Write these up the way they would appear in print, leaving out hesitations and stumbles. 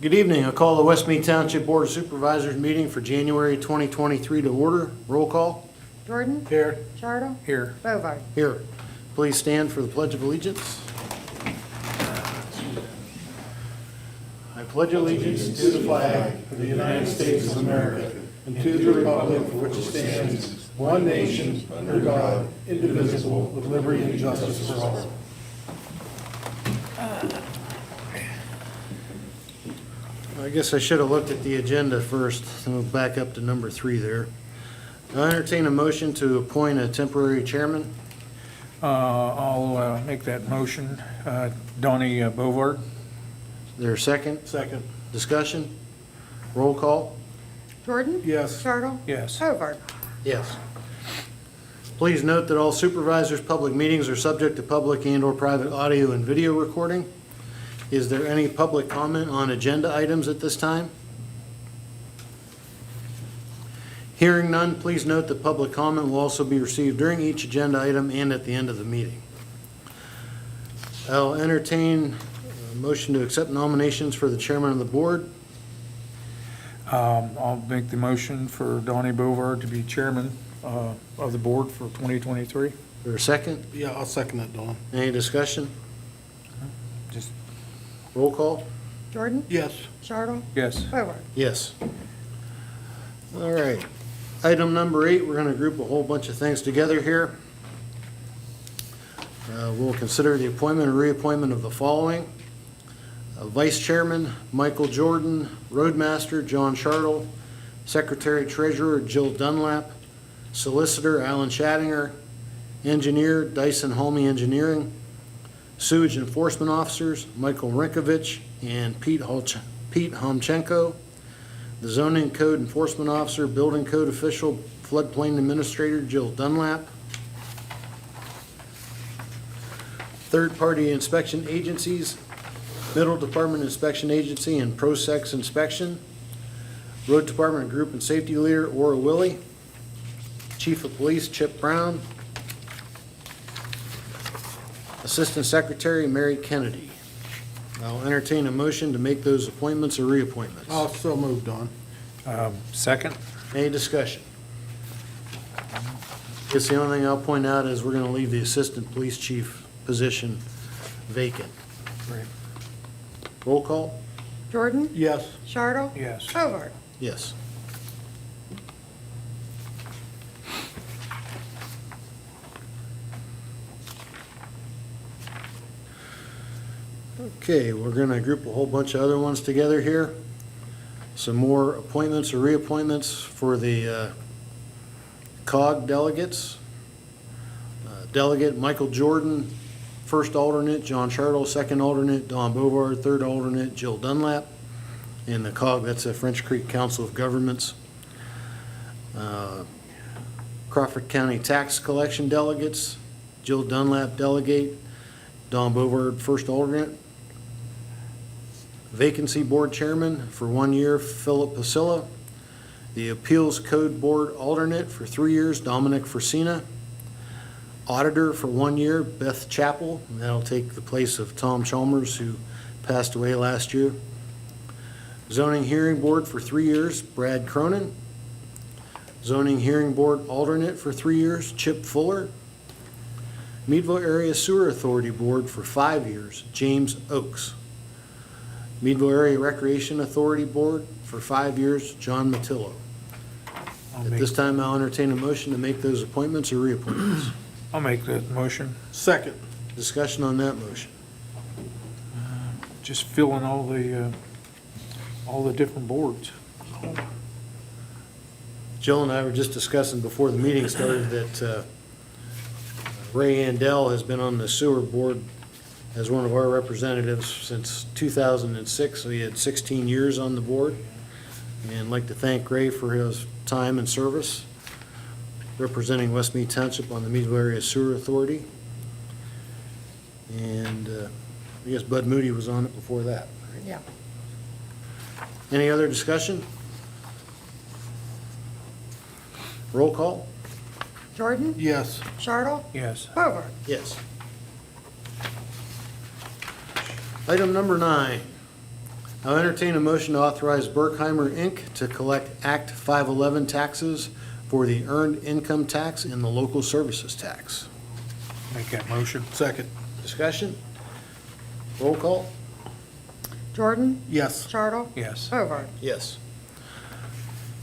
Good evening. I call the West Mead Township Board of Supervisors meeting for January 2023 to order. Roll call. Jordan? Here. Chartle? Here. Bovard? Here. Please stand for the Pledge of Allegiance. I pledge allegiance to the flag of the United States of America and to the republic for which it stands, one nation, under God, indivisible, with liberty and justice for all. I guess I should have looked at the agenda first. We'll back up to number 3 there. I entertain a motion to appoint a temporary chairman. I'll make that motion. Donnie Bovard. Is there a second? Second. Discussion? Roll call? Jordan? Yes. Chartle? Yes. Bovard? Yes. Please note that all supervisors' public meetings are subject to public and/or private audio and video recording. Is there any public comment on agenda items at this time? Hearing none, please note that public comment will also be received during each agenda item and at the end of the meeting. I'll entertain a motion to accept nominations for the chairman of the board. I'll make the motion for Donnie Bovard to be chairman of the board for 2023. For a second? Yeah, I'll second that, Don. Any discussion? Just, Roll call? Jordan? Yes. Chartle? yes. Bovard? Yes. All right. Item number 8, we're going to group a whole bunch of things together here. We'll consider the appointment and reappointment of the following. Vice Chairman, Michael Jordan. Roadmaster, John Chartle. Secretary Treasurer, Jill Dunlap. Solicitor, Alan Schattinger. Engineer, Dyson Holme Engineering. Sewage Enforcement Officers, Michael Rinkovich and Pete Homchenko. The Zoning Code Enforcement Officer, Building Code Official, Floodplain Administrator, Jill Dunlap. Third-party inspection agencies, Middle Department Inspection Agency and ProSex Inspection. Road Department Group and Safety Leader, Ora Willie. Chief of Police, Chip Brown. Assistant Secretary, Mary Kennedy. I'll entertain a motion to make those appointments or reappointments. I'll so move, Don. Second. Any discussion? Guess the only thing I'll point out is we're going to leave the Assistant Police Chief position vacant. Right. Roll call? Jordan? Yes. Chartle? Yes. Bovard? Yes. Okay, we're going to group a whole bunch of other ones together here. Some more appointments or reappointments for the COG delegates. Delegate Michael Jordan, first alternate, John Chartle, second alternate, Don Bovard, third alternate, Jill Dunlap. And the COG, that's the French Creek Council of Governments. Crawford County Tax Collection delegates, Jill Dunlap, delegate, Don Bovard, first alternate. Vacancy Board Chairman for 1 year, Philip Pasilla. The Appeals Code Board alternate for 3 years, Dominic Frisina. Auditor for 1 year, Beth Chappell. And that'll take the place of Tom Chalmers, who passed away last year. Zoning Hearing Board for 3 years, Brad Cronin. Zoning Hearing Board alternate for 3 years, Chip Fuller. Meadville Area Sewer Authority Board for 5 years, James Oakes. Meadville Area Recreation Authority Board for 5 years, John Matillo. At this time, I'll entertain a motion to make those appointments or reappointments. I'll make that motion. Second. Discussion on that motion. Just filling all the different boards. Jill and I were just discussing before the meeting started that Ray Andell has been on the sewer board as one of our representatives since 2006, so he had 16 years on the board. And I'd like to thank Ray for his time and service representing West Mead Township on the Meadville Area Sewer Authority. And I guess Bud Moody was on it before that. Yeah. Any other discussion? Roll call? Jordan? Yes. Chartle? Yes. Bovard? Yes. Item number 9, I'll entertain a motion to authorize Berkheimer, Inc. to collect Act 511 taxes for the earned income tax and the local services tax. Make that motion. Second. Discussion? Roll call? Jordan? Yes. Chartle? Yes. Bovard? Yes.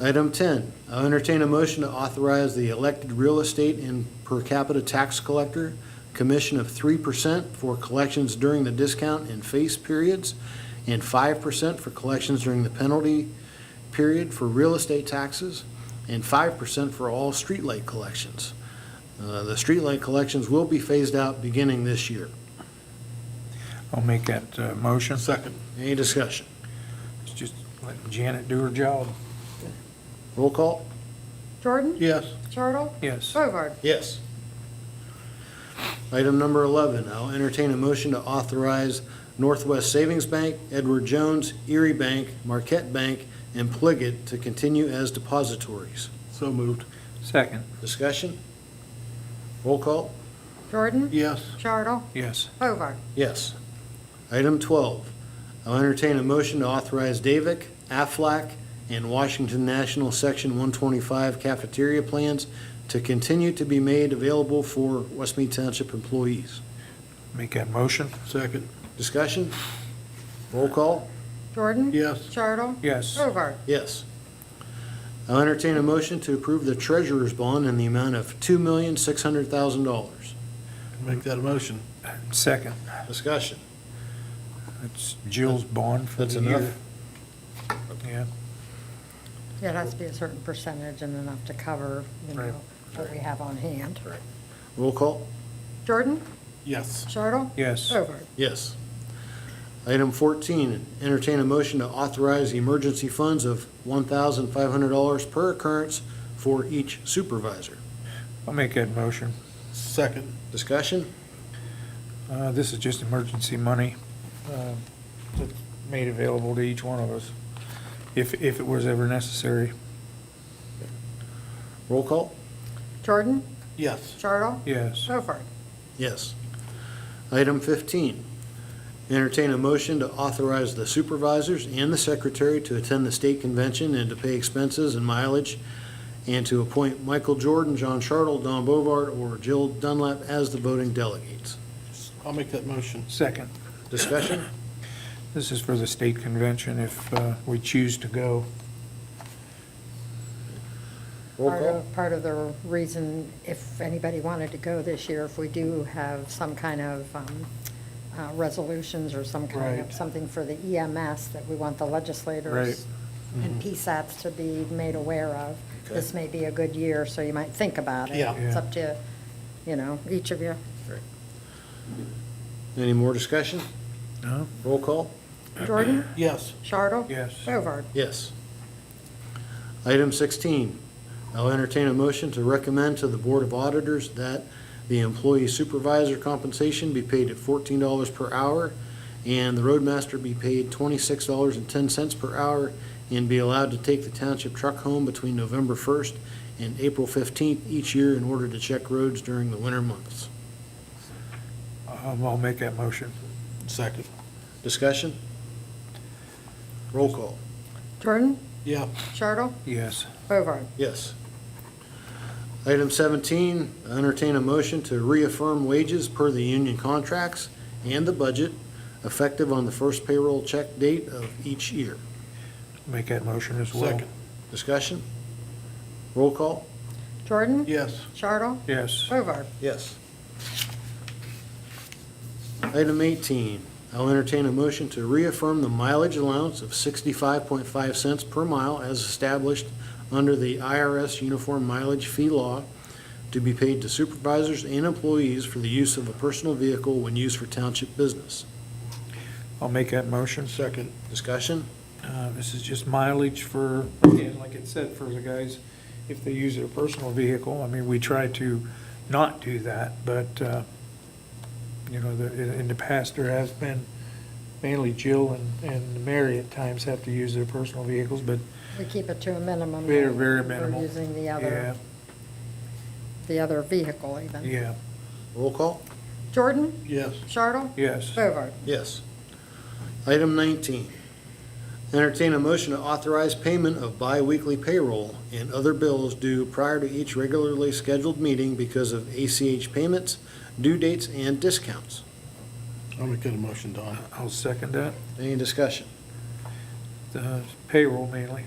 Item 10, I'll entertain a motion to authorize the elected real estate and per capita tax collector commission of 3% for collections during the discount and face periods and 5% for collections during the penalty period for real estate taxes and 5% for all streetlight collections. The streetlight collections will be phased out beginning this year. I'll make that motion. Second. Any discussion? It's just letting Janet do her job. Roll call? Jordan? Yes. Chartle? Yes. Bovard? Yes. Item number 11, I'll entertain a motion to authorize Northwest Savings Bank, Edward Jones, Erie Bank, Marquette Bank, and Pliget to continue as depositories. So moved. Second. Discussion? Roll call? Jordan? Yes. Chartle? Yes. Bovard? Yes. Item 12, I'll entertain a motion to authorize Davic, Aflac, and Washington National Section 125 cafeteria plans to continue to be made available for West Mead Township employees. Make that motion. Second. Discussion? Roll call? Jordan? Yes. Chartle? Yes. Bovard? Yes. I'll entertain a motion to approve the treasurer's bond in the amount of $2,600,000. Make that a motion. Second. Discussion? It's Jill's bond for That's the year. enough? Yeah. Yeah, it has to be a certain percentage and enough to cover, Right. what we have on hand. Roll call? Jordan? Yes. Chartle? Yes. Bovard? Yes. Item 14, entertain a motion to authorize emergency funds of $1,500 per occurrence for each supervisor. I'll make that motion. Second. Discussion? This is just emergency money that's made available to each one of us, if it was ever necessary. Roll call? Jordan? Yes. Chartle? Yes. Bovard? Yes. Item 15, entertain a motion to authorize the supervisors and the secretary to attend the state convention and to pay expenses and mileage, and to appoint Michael Jordan, John Chartle, Don Bovard, or Jill Dunlap as the voting delegates. I'll make that motion. Second. Discussion? This is for the state convention if we choose to go. Roll call? Part of the reason, if anybody wanted to go this year, if we do have some kind of resolutions or some kind of Right. something for the EMS that we want the legislators Right. and PSATs to be made aware of, this may be a good year, so you might think about it. Yeah. It's Yeah. up to, each of you. Any more discussion? No? Roll call? Jordan? Yes. Chartle? Yes. Bovard? Yes. Item 16, I'll entertain a motion to recommend to the Board of Auditors that the employee supervisor compensation be paid at $14 per hour and the roadmaster be paid $26.10 per hour and be allowed to take the township truck home between November 1st and April 15th each year in order to check roads during the winter months. I'll make that motion. Second. Discussion? Roll call. Jordan? Yeah. Chartle? Yes. Bovard? Yes. Item 17, I entertain a motion to reaffirm wages per the union contracts and the budget effective on the first payroll check date of each year. Make that motion as well. Second. Discussion? Roll call? Jordan? Yes. Chartle? Yes. Bovard? Yes. Item 18, I'll entertain a motion to reaffirm the mileage allowance of 65.5 cents per mile as established under the IRS Uniform Mileage Fee Law to be paid to supervisors and employees for the use of a personal vehicle when used for township business. I'll make that motion. Second. Discussion? This is just mileage for, again, like it said, for the guys, if they use their personal vehicle. I mean, we try to not do that, but, in the past, there has been, mainly Jill and Mary at times have to use their personal vehicles, but We keep it to a minimum. very, very minimal. We're using the Yeah, other vehicle even. yeah, Roll call? Jordan? Yes. Chartle? yes. Bovard? Yes. Item 19, Entertain a motion to authorize payment of bi-weekly payroll and other bills due prior to each regularly scheduled meeting because of ACH payments, due dates, and discounts. I'll make that a motion, Don. I'll second that. Any discussion? Payroll mainly.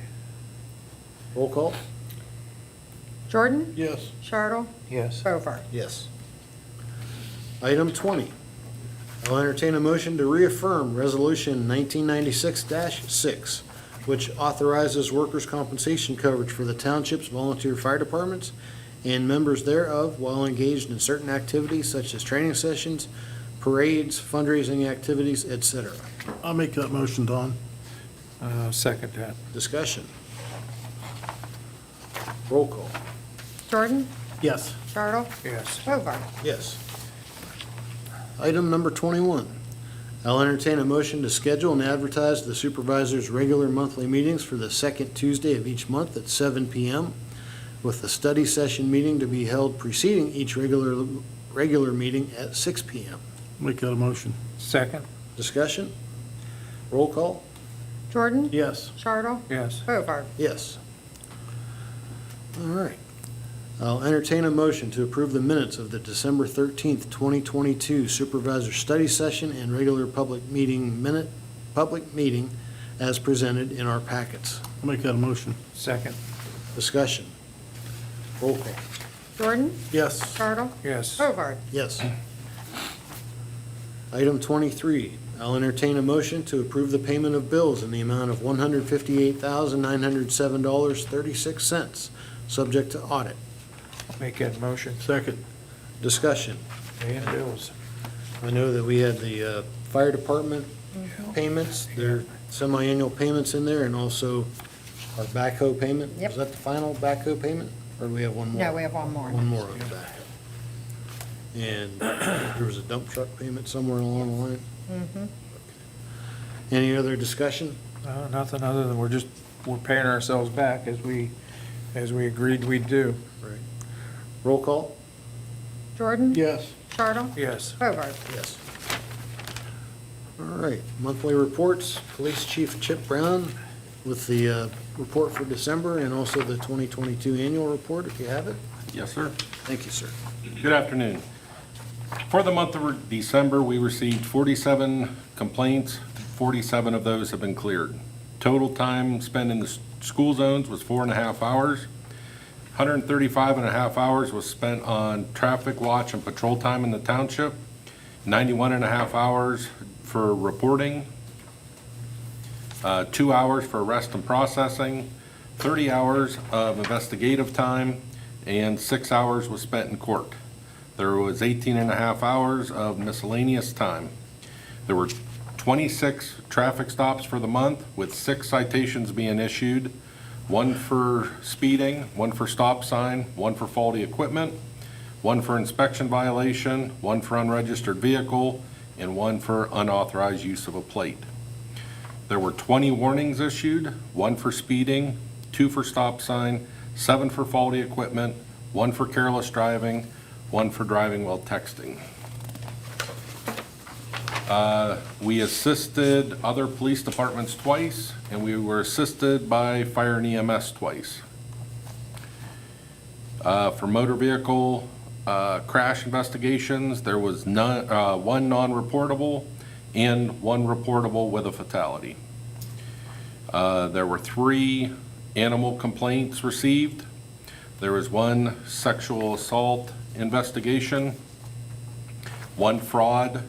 Roll call? Jordan? Yes. Chartle? Yes. Bovard? Yes. Item 20. I'll entertain a motion to reaffirm Resolution 1996-6, which authorizes workers' compensation coverage for the township's volunteer fire departments and members thereof while engaged in certain activities such as training sessions, parades, fundraising activities, etc. I'll make that motion, Don. Second that. Discussion. Roll call. Jordan? Yes. Chartle? Yes. Bovard? Yes. Item number 21. I'll entertain a motion to schedule and advertise the supervisors' regular monthly meetings for the second Tuesday of each month at 7 p.m., with the study session meeting to be held preceding each regular meeting at 6 p.m. Make that a motion. Second. Discussion? Roll call? Jordan? Yes. Chartle? Yes. Bovard? Yes. All right. I'll entertain a motion to approve the minutes of the December 13th, 2022 Supervisor Study Session and regular public meeting as presented in our packets. I'll make that a motion. Second. Discussion. Roll call. Jordan? Yes. Chartle? Yes. Bovard? Yes. Item 23, I'll entertain a motion to approve the payment of bills in the amount of $158,907.36, subject to audit. Make that motion. Second. Discussion. Paying bills. I know that we had the fire department payments, their semi-annual payments in there, and also our backhoe payment. Yep. Was that the final backhoe payment, or do we have one more? No, we have one more. One more on the backhoe. And there was a dump truck payment somewhere along the line. Mhm. Any other discussion? Nothing other than we're paying ourselves back as we agreed we'd do. Right. Roll call? Jordan? Yes. Chartle? Yes. Bovard? Yes. All right, monthly reports, Police Chief Chip Brown with the report for December and also the 2022 annual report, if you have it. Yes, sir. Thank you, sir. Good afternoon. For the month of December, we received 47 complaints. 47 of those have been cleared. Total time spent in the school zones was 4.5 hours. 135.5 hours was spent on traffic watch and patrol time in the township. 91.5 hours for reporting. 2 hours for arrest and processing. 30 hours of investigative time, and 6 hours was spent in court. There was 18.5 hours of miscellaneous time. There were 26 traffic stops for the month, with 6 citations being issued, 1 for speeding, 1 for stop sign, 1 for faulty equipment, 1 for inspection violation, 1 for unregistered vehicle, and 1 for unauthorized use of a plate. There were 20 warnings issued, 1 for speeding, 2 for stop sign, 7 for faulty equipment, 1 for careless driving, 1 for driving while texting. We assisted other police departments twice, and we were assisted by fire and EMS twice. For motor vehicle crash investigations, there was none, 1 non-reportable and 1 reportable with a fatality. There were 3 animal complaints received. There was 1 sexual assault investigation, 1 fraud,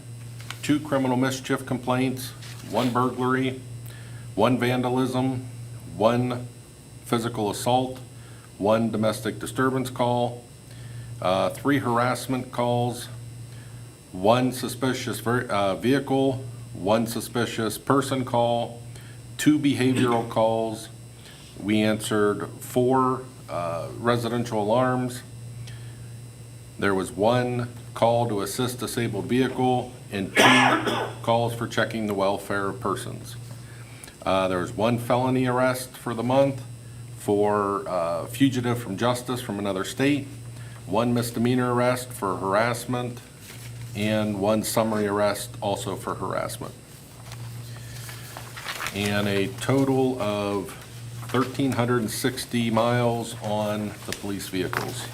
2 criminal mischief complaints, 1 burglary, 1 vandalism, 1 physical assault, 1 domestic disturbance call, 3 harassment calls, 1 suspicious vehicle, 1 suspicious person call, 2 behavioral calls. We answered 4 residential alarms. There was 1 call to assist disabled vehicle and 2 calls for checking the welfare of persons. There was 1 felony arrest for the month for fugitive from justice from another state, 1 misdemeanor arrest for harassment, and 1 summary arrest also for harassment. and a total of 1,360 miles on the police vehicles.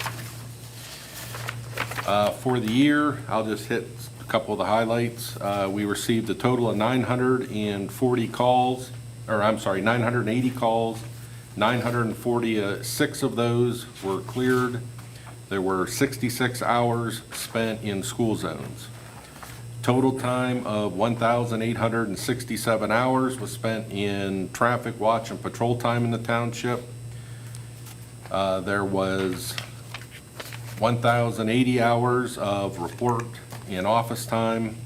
For the year, I'll just hit a couple of the highlights. We received a total of 940 calls, or I'm sorry, 980 calls. 946 of those were cleared. There were 66 hours spent in school zones. Total time of 1,867 hours was spent in traffic watch and patrol time in the township. There was 1,080 hours of report in office time,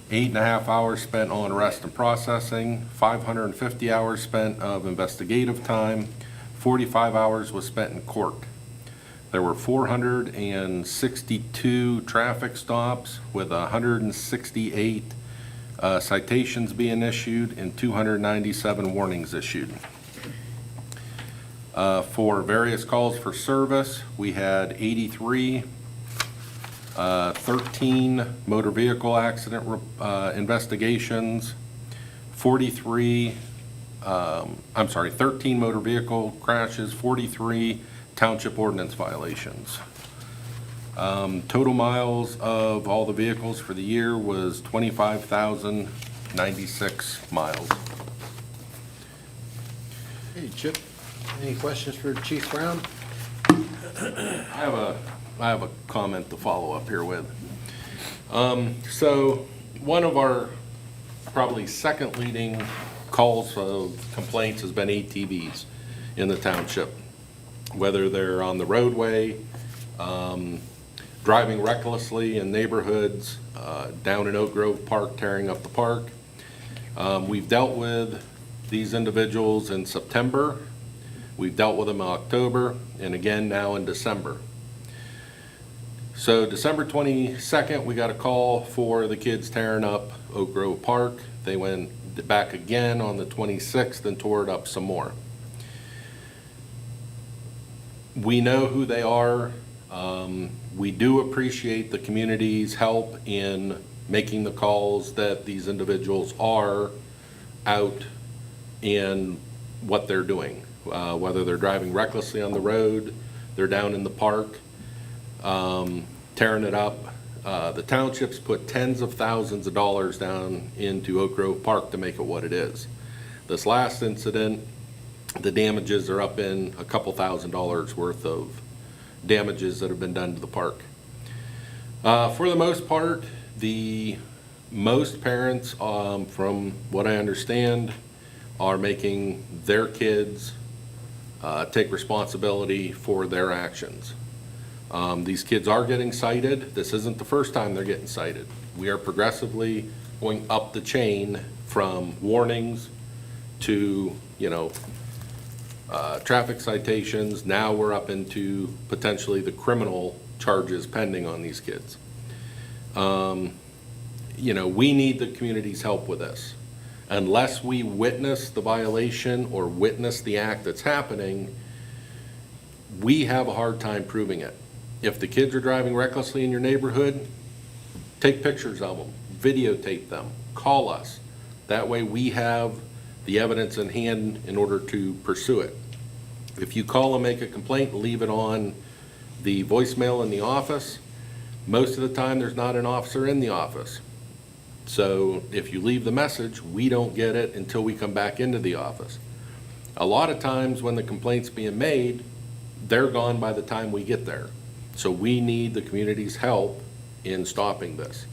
8.5 hours spent on arrest and processing, 550 hours spent of investigative time, 45 hours was spent in court. There were 462 traffic stops with 168 citations being issued and 297 warnings issued. For various calls for service, we had 83, 13 motor vehicle accident investigations, 13 motor vehicle crashes, 43 township ordinance violations. Total miles of all the vehicles for the year was 25,096 miles. Hey, Chip, any questions for Chief Brown? I have a comment to follow up here with. So one of our probably second leading calls of complaints has been ATVs in the township, whether they're on the roadway, driving recklessly in neighborhoods, down in Oak Grove Park, tearing up the park. We've dealt with these individuals in September. We've dealt with them in October, and again now in December. So December 22nd, we got a call for the kids tearing up Oak Grove Park. They went back again on the 26th and tore it up some more. We know who they are. We do appreciate the community's help in making the calls that these individuals are out in what they're doing. Whether they're driving recklessly on the road, they're down in the park, tearing it up. The townships put tens of thousands of dollars down into Oak Grove Park to make it what it is. This last incident, the damages are up in a couple $1,000s worth of damages that have been done to the park. For the most part, most parents, from what I understand, are making their kids take responsibility for their actions. These kids are getting cited. This isn't the first time they're getting cited. We are progressively going up the chain from warnings to, traffic citations. Now we're up into potentially the criminal charges pending on these kids. We need the community's help with this. Unless we witness the violation or witness the act that's happening, we have a hard time proving it. If the kids are driving recklessly in your neighborhood, take pictures of them, videotape them, call us. That way we have the evidence in hand in order to pursue it. If you call and make a complaint, leave it on the voicemail in the office. Most of the time, there's not an officer in the office. So if you leave the message, we don't get it until we come back into the office. A lot of times when the complaint's being made, they're gone by the time we get there. So we need the community's help in stopping this.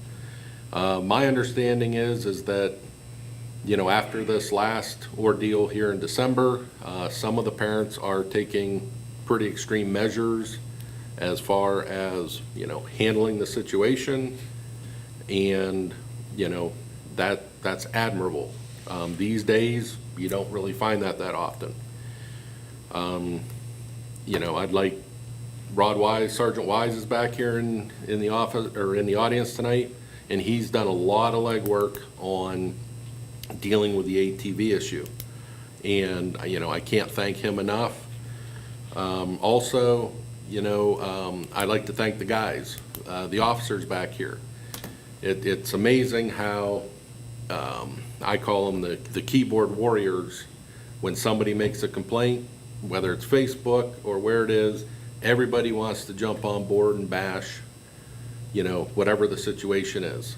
My understanding is that, after this last ordeal here in December, some of the parents are taking pretty extreme measures as far as, handling the situation. And, that's admirable. These days, you don't really find that often. I'd like Rod Wise, Sergeant Wise is back here in the office or in the audience tonight, and he's done a lot of legwork on dealing with the ATV issue. And, I can't thank him enough. Also, I'd like to thank the guys, the officers back here. It's amazing how, I call them the keyboard warriors. When somebody makes a complaint, whether it's Facebook or where it is, everybody wants to jump on board and bash, whatever the situation is.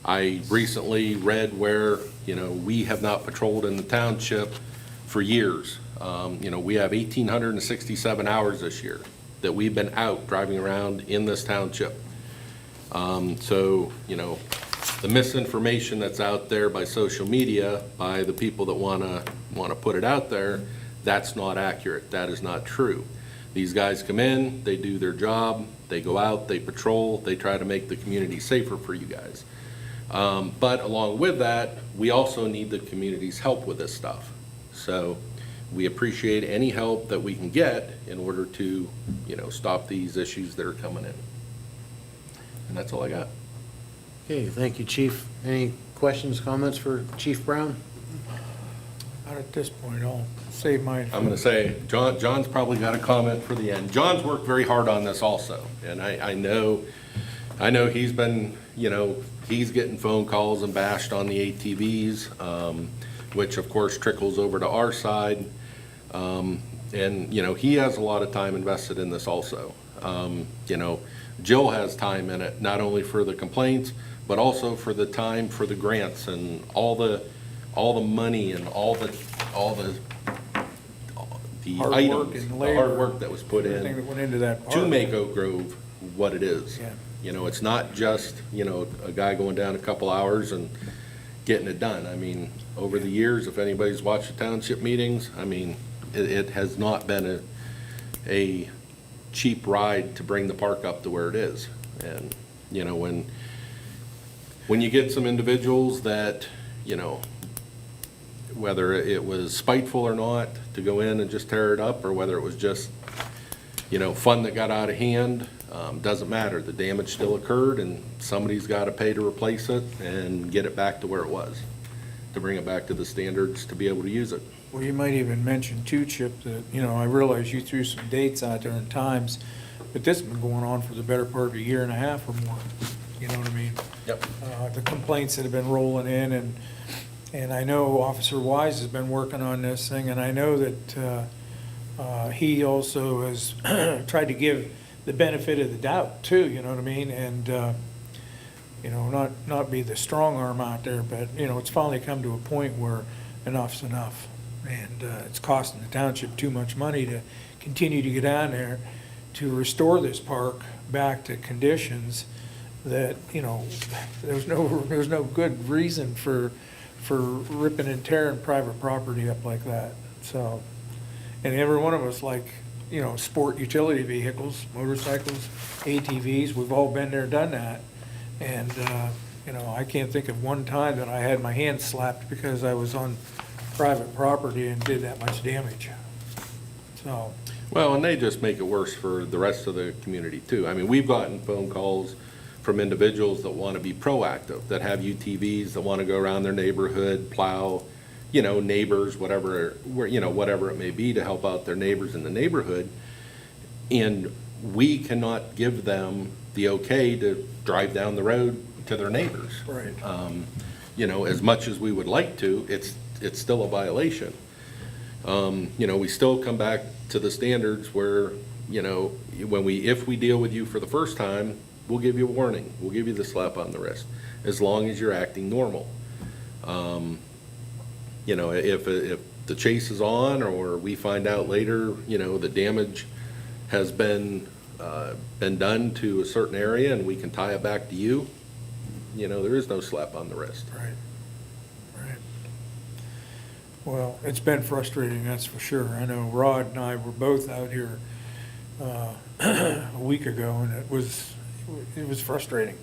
I recently read where, we have not patrolled in the township for years. We have 1,867 hours this year that we've been out driving around in this township. So, the misinformation that's out there by social media, by the people that wanna put it out there, that's not accurate. That is not true. These guys come in, they do their job, they go out, they patrol, they try to make the community safer for you guys. But along with that, we also need the community's help with this stuff. So we appreciate any help that we can get in order to, stop these issues that are coming in. And that's all I got. Okay, thank you, Chief. Any questions, comments for Chief Brown? Not at this point, I'll save mine. I'm gonna say, John's probably got a comment for the end. John's worked very hard on this also, and I know he's been, he's getting phone calls and bashed on the ATVs, which of course trickles over to our side. And, he has a lot of time invested in this also. Jill has time in it, not only for the complaints, but also for the time for the grants and all the money and all the Hard work items, and the labor, hard work that was put Everything that in went into that to park. make Oak Grove what it is. Yeah. It's not just, a guy going down a couple hours and getting it done. I mean, over the years, if anybody's watched the township meetings, I mean, it has not been a cheap ride to bring the park up to where it is. And, when you get some individuals that, whether it was spiteful or not, to go in and just tear it up, or whether it was just, fun that got out of hand, doesn't matter. The damage still occurred, and somebody's got to pay to replace it and get it back to where it was, to bring it back to the standards to be able to use it. Well, you might even mention too, Chip, that, I realize you threw some dates out there and times, but this has been going on for the better part of a year and a half or more. You know what I mean? Yep. The complaints that have been rolling in, and I know Officer Wise has been working on this thing, and I know that he also has tried to give the benefit of the doubt too, you know what I mean? And, not be the strong arm out there, but, it's finally come to a point where enough's enough. And it's costing the township too much money to continue to get down there to restore this park back to conditions that, there's no good reason for ripping and tearing private property up like that. So, and every one of us, like, sport utility vehicles, motorcycles, ATVs, we've all been there, done that. And, I can't think of one time that I had my hand slapped because I was on private property and did that much damage. So, Well, and they just make it worse for the rest of the community too. I mean, we've gotten phone calls from individuals that want to be proactive, that have UTVs, that want to go around their neighborhood, plow, neighbors, whatever it may be, to help out their neighbors in the neighborhood. And we cannot give them the okay to drive down the road to their neighbors. right. As much as we would like to, it's still a violation. We still come back to the standards where, if we deal with you for the first time, we'll give you a warning. We'll give you the slap on the wrist, as long as you're acting normal. If the chase is on, or we find out later, the damage has been done to a certain area and we can tie it back to you, there is no slap on the wrist. Right, right. Well, it's been frustrating, that's for sure. I know Rod and I were both out here a week ago, and it was frustrating,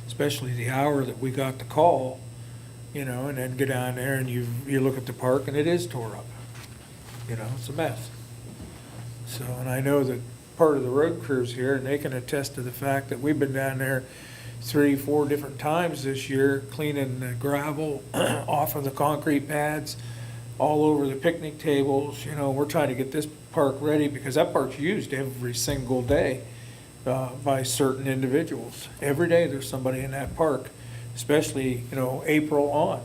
especially the hour that we got the call, and then get down there and you look at the park and it is tore up. It's a mess. So, and I know that part of the road crews here, and they can attest to the fact that we've been down there 3-4 different times this year, cleaning the gravel off of the concrete pads, all over the picnic tables. We're trying to get this park ready, because that park's used every single day by certain individuals. Every day there's somebody in that park especially, April on.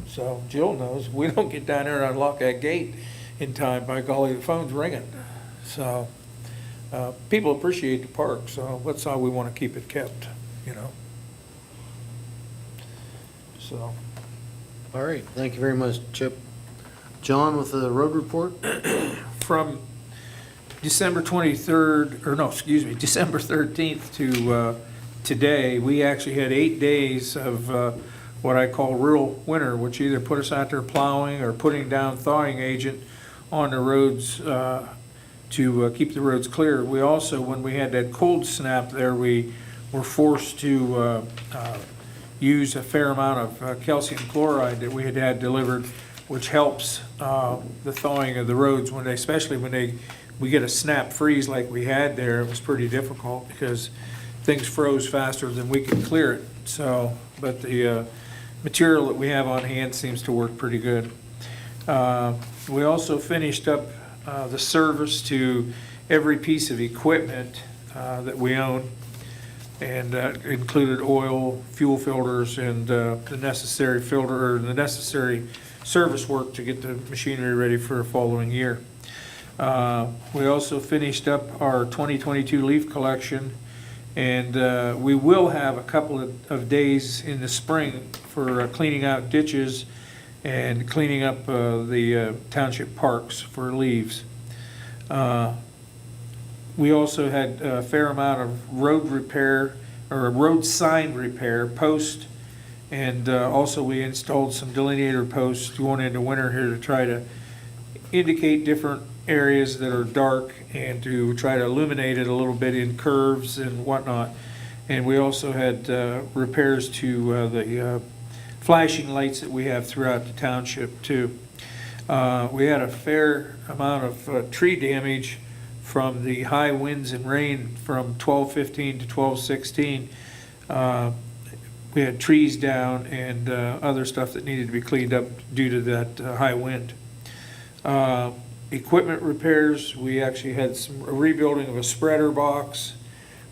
So Jill knows, we don't get down there and unlock that gate in time, by golly, the phone's ringing. So, people appreciate the park, so that's how we want to keep it kept, So, All right, thank you very much, Chip. John with the road report? from December 23rd, or no, excuse me, December 13th to today, we actually had 8 days of what I call real winter, which either put us out there plowing or putting down thawing agent on the roads to keep the roads clear. We also, when we had that cold snap there, we were forced to use a fair amount of calcium chloride that we had delivered, which helps the thawing of the roads when they, especially when we get a snap freeze like we had there. It was pretty difficult because things froze faster than we could clear it. So, but the material that we have on hand seems to work pretty good. We also finished up the service to every piece of equipment that we own, and included oil, fuel filters, and the necessary the necessary service work to get the machinery ready for the following year. We also finished up our 2022 leaf collection, and we will have a couple of days in the spring for cleaning out ditches and cleaning up the township parks for leaves. We also had a fair amount of road repair, or road sign repair, post, and also we installed some delineator posts going into winter here to try to indicate different areas that are dark and to try to illuminate it a little bit in curves and whatnot. And we also had repairs to the flashing lights that we have throughout the township too. We had a fair amount of tree damage from the high winds and rain from 12/15 to 12/16. We had trees down and other stuff that needed to be cleaned up due to that high wind. Equipment repairs, we actually had a rebuilding of a spreader box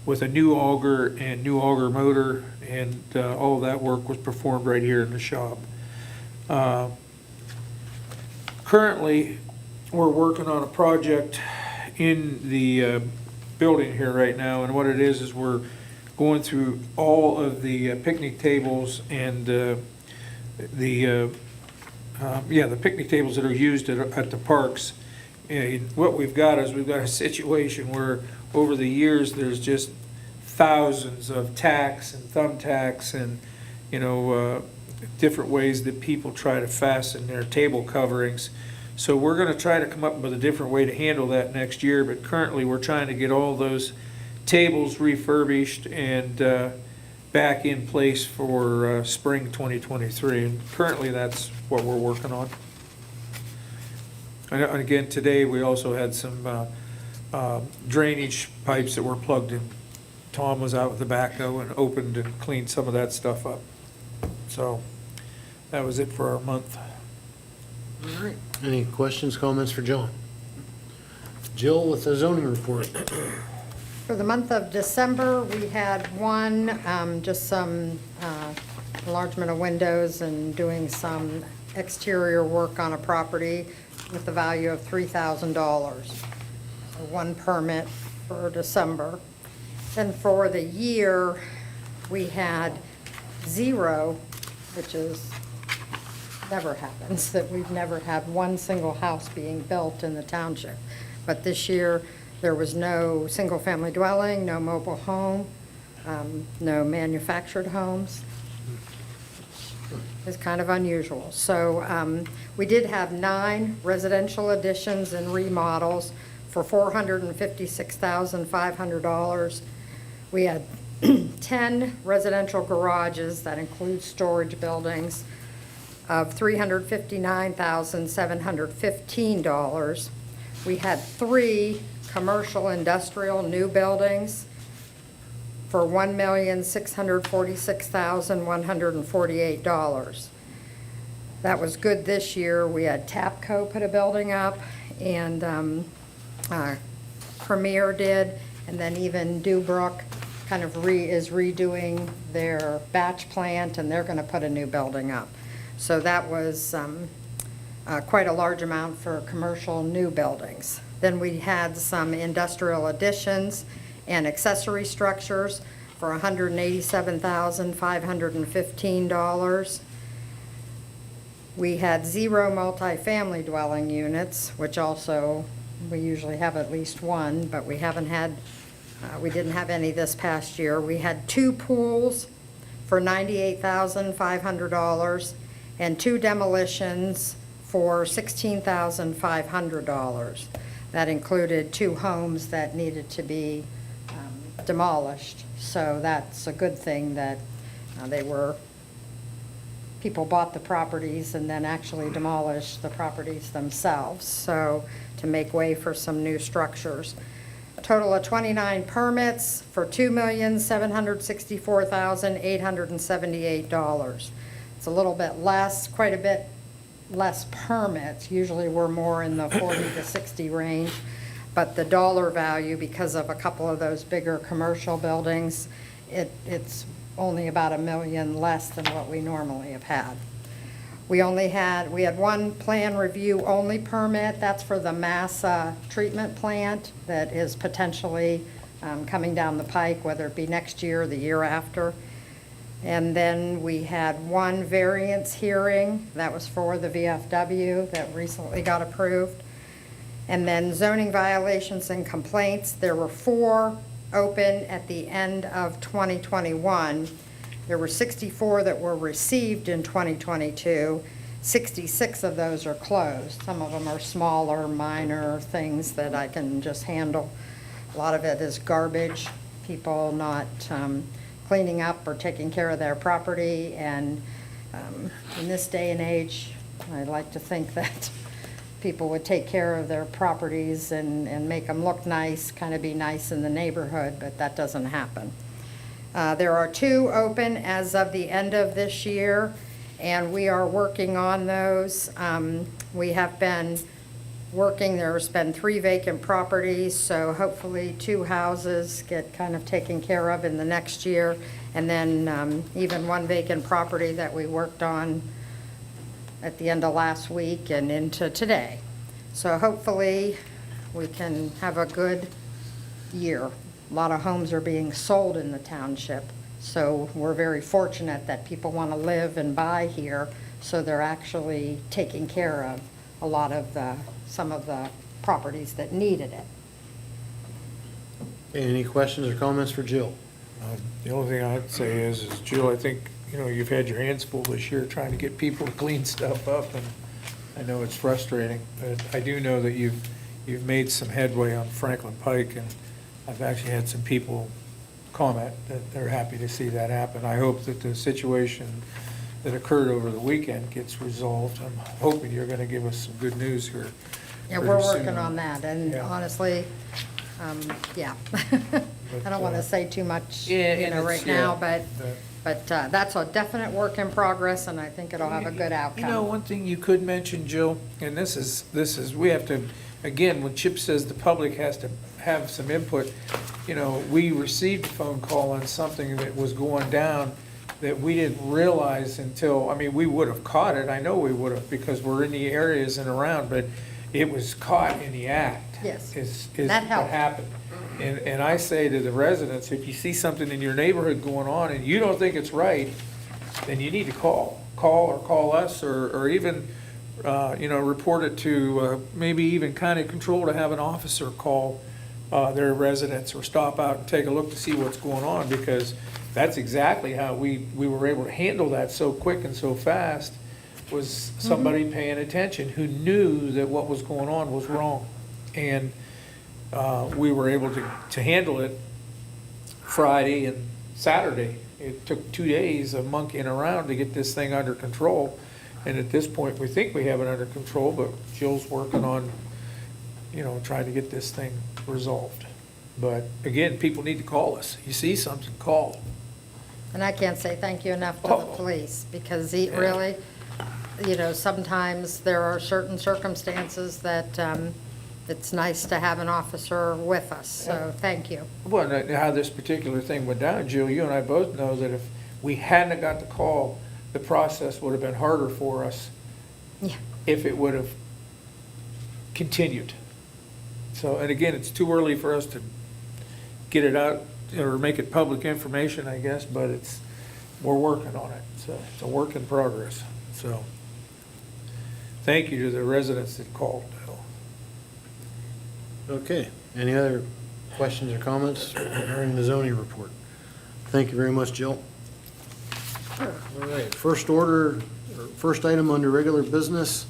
with a new auger and new auger motor, and all of that work was performed right here in the shop. Currently, we're working on a project in the building here right now, and what it is we're going through all of the picnic tables and the picnic tables that are used at the parks. And what we've got is we've got a situation where over the years there's just thousands of tacks and thumbtacks and different ways that people try to fasten their table coverings. So we're going to try to come up with a different way to handle that next year, but currently we're trying to get all those tables refurbished and back in place for spring 2023, and currently that's what we're working on. And again, today we also had some drainage pipes that were plugged in. Tom was out with the backhoe and opened and cleaned some of that stuff up. So that was it for our month. All right. Any questions, comments for John? Jill with the zoning report. For the month of December, we had just some enlargement of windows and doing some exterior work on a property with the value of $3,000. One permit for December. Then for the year, we had 0, which is never happens, that we've never had one single house being built in the township. But this year, there was no single-family dwelling, no mobile home, no manufactured homes. It's kind of unusual. So we did have 9 residential additions and remodels for $456,500. We had 10 residential garages, that includes storage buildings, of $359,715. We had 3 commercial industrial new buildings for $1,646,148. That was good this year. We had Tapco put a building up, and Premier did, and then even Dewbrook kind of is redoing their batch plant, and they're going to put a new building up. So that was quite a large amount for commercial new buildings. Then we had some industrial additions and accessory structures for $187,515. We had 0 multifamily dwelling units, which also, we usually have at least one, but we haven't had, we didn't have any this past year. We had 2 pools for $98,500 and 2 demolitions for $16,500. That included 2 homes that needed to be demolished. So that's a good thing that people bought the properties and then actually demolished the properties themselves, so to make way for some new structures. A total of 29 permits for $2,764,878. It's a little bit less, quite a bit less permits. Usually we're more in the 40 to 60 range, but the dollar value, because of a couple of those bigger commercial buildings, it's only about $1 million less than what we normally have had. We had 1 plan review only permit. That's for the Massa treatment plant that is potentially coming down the pike, whether it be next year or the year after. And then we had 1 variance hearing. That was for the VFW that recently got approved. And then zoning violations and complaints. There were 4 open at the end of 2021. There were 64 that were received in 2022. 66 of those are closed. Some of them are smaller, minor things that I can just handle. A lot of it is garbage, people not cleaning up or taking care of their property. And in this day and age, I'd like to think that people would take care of their properties and make them look nice, kind of be nice in the neighborhood, but that doesn't happen. There are 2 open as of the end of this year, and we are working on those. We have been working, there's been 3 vacant properties, so hopefully 2 houses get kind of taken care of in the next year, and then even 1 vacant property that we worked on at the end of last week and into today. So hopefully we can have a good year. A lot of homes are being sold in the township, so we're very fortunate that people want to live and buy here, so they're actually taking care of a lot of some of the properties that needed it. Any questions or comments for Jill? The only thing I'd say is Jill, I think, you've had your hands full this year trying to get people to clean stuff up, and I know it's frustrating, but I do know that you've made some headway on Franklin Pike, and I've actually had some people comment that they're happy to see that happen. I hope that the situation that occurred over the weekend gets resolved. I'm hoping you're going to give us some good news here. Yeah, we're pretty working soon. on that, and Yeah. honestly, yeah. I don't want to say too much, right now, but that's a definite work in progress, and I think it'll have a good outcome. One thing you could mention, Jill, and this is, we have to, again, when Chip says the public has to have some input, we received a phone call on something that was going down that we didn't realize until, we would have caught it, I know we would have, because we're in the areas and around, but it was caught in the act. Yes. Is That what helped. happened. And I say to the residents, if you see something in your neighborhood going on and you don't think it's right, then you need to call us, or even, report it to, maybe even kind of control to have an officer call their residents or stop out and take a look to see what's going on, because that's exactly how we were able to handle that so quick and so fast, was somebody paying attention who knew that what was going on was wrong. And we were able to handle it Friday and Saturday. It took 2 days of monkeying around to get this thing under control. And at this point, we think we have it under control, but Jill's working on, trying to get this thing resolved. But again, people need to call us. You see something, call. And I can't say thank you enough to the police, because really, sometimes there are certain circumstances that it's nice to have an officer with us, so thank you. Well, how this particular thing went down, Jill, you and I both know that if we hadn't have got the call, the process would have been harder for us Yeah. if it would have continued. So, and again, it's too early for us to get it out or make it public information, I guess, but we're working on it. So it's a work in progress. So thank you to the residents that called. Okay, any other questions or comments regarding the zoning report? Thank you very much, Jill. All right, first item under regular business,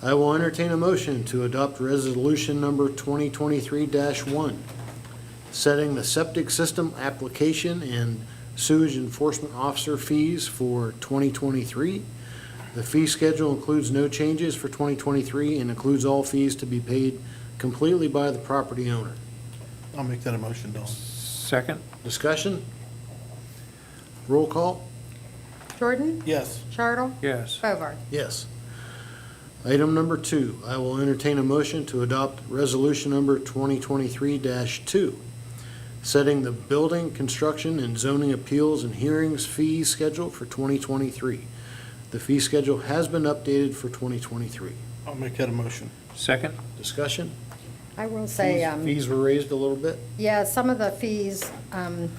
I will entertain a motion to adopt resolution number 2023-1, setting the septic system application and sewage enforcement officer fees for 2023. The fee schedule includes no changes for 2023 and includes all fees to be paid completely by the property owner. I'll make that a motion, Don. Second? Discussion? Roll call? Jordan? Yes. Chartle? Yes. Bovard? Yes. Item number 2, I will entertain a motion to adopt resolution number 2023-2, setting the building, construction, and zoning appeals and hearings fee schedule for 2023. The fee schedule has been updated for 2023. I'll make that a motion. Second? Discussion? I will say, Fees were raised a little bit? yeah, some of the fees,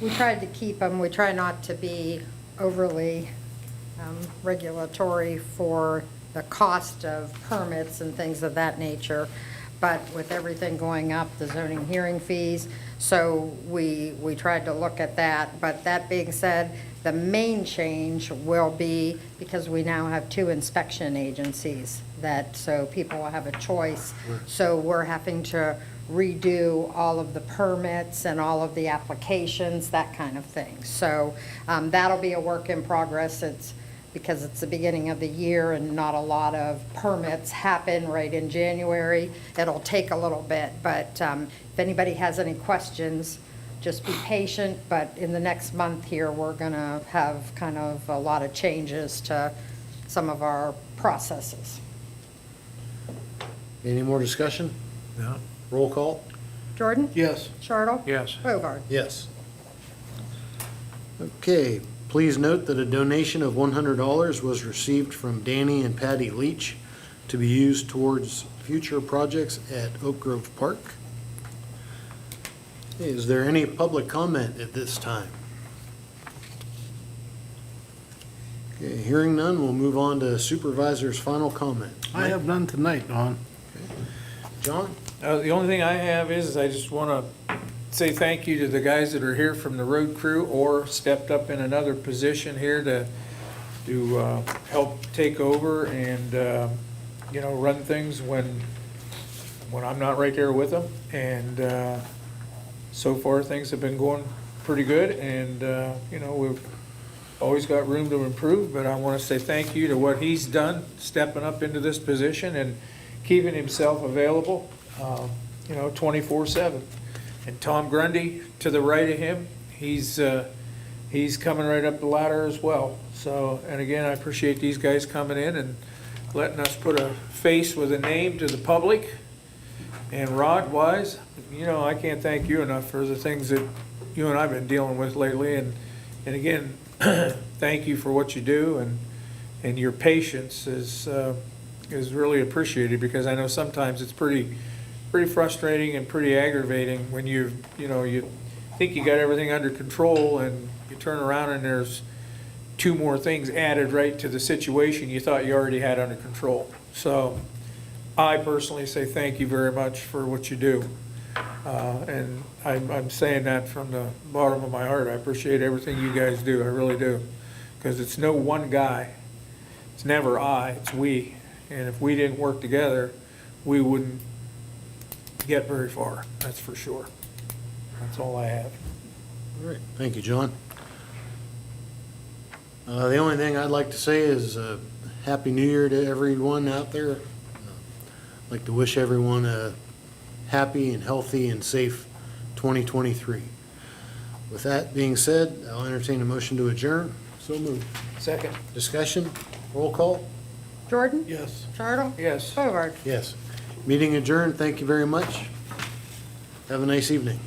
we tried to keep them, we try not to be overly regulatory for the cost of permits and things of that nature, but with everything going up, the zoning hearing fees, so we tried to look at that. But that being said, the main change will be, because we now have 2 inspection agencies, so people will have a choice. So we're having to redo all of the permits and all of the applications, that kind of thing. So that'll be a work in progress. Because it's the beginning of the year and not a lot of permits happen right in January. It'll take a little bit, but if anybody has any questions, just be patient. But in the next month here, we're gonna have kind of a lot of changes to some of our processes. Any more discussion? No. Roll call? Jordan? Yes. Chartle? Yes. Bovard? Yes. Okay, please note that a donation of $100 was received from Danny and Patty Leach to be used towards future projects at Oak Grove Park. Is there any public comment at this time? Okay, hearing none, we'll move on to Supervisor's final comment. I have none tonight, Don. John? The only thing I have is I just want to say thank you to the guys that are here from the road crew or stepped up in another position here to help take over and, run things when I'm not right there with them. And so far, things have been going pretty good, and, we've always got room to improve, but I want to say thank you to what he's done, stepping up into this position and keeping himself available, 24/7. And Tom Grundy, to the right of him, he's coming right up the ladder as well. So, and again, I appreciate these guys coming in and letting us put a face with a name to the public. And Rod Wise, I can't thank you enough for the things that you and I have been dealing with lately. And again, thank you for what you do, and your patience is really appreciated, because I know sometimes it's pretty frustrating and pretty aggravating when you think you got everything under control and you turn around and there's 2 more things added right to the situation you thought you already had under control. So I personally say thank you very much for what you do. And I'm saying that from the bottom of my heart. I appreciate everything you guys do. I really do. Because it's no one guy. It's never I, it's we. And if we didn't work together, we wouldn't get very far, that's for sure. That's all I have. All right, thank you, John. The only thing I'd like to say is Happy New Year to everyone out there. I'd like to wish everyone a happy and healthy and safe 2023. With that being said, I'll entertain a motion to adjourn. So moved. Second? Discussion, roll call? Jordan? Yes. Chartle? Yes. Bovard? Yes. Meeting adjourned. Thank you very much. Have a nice evening.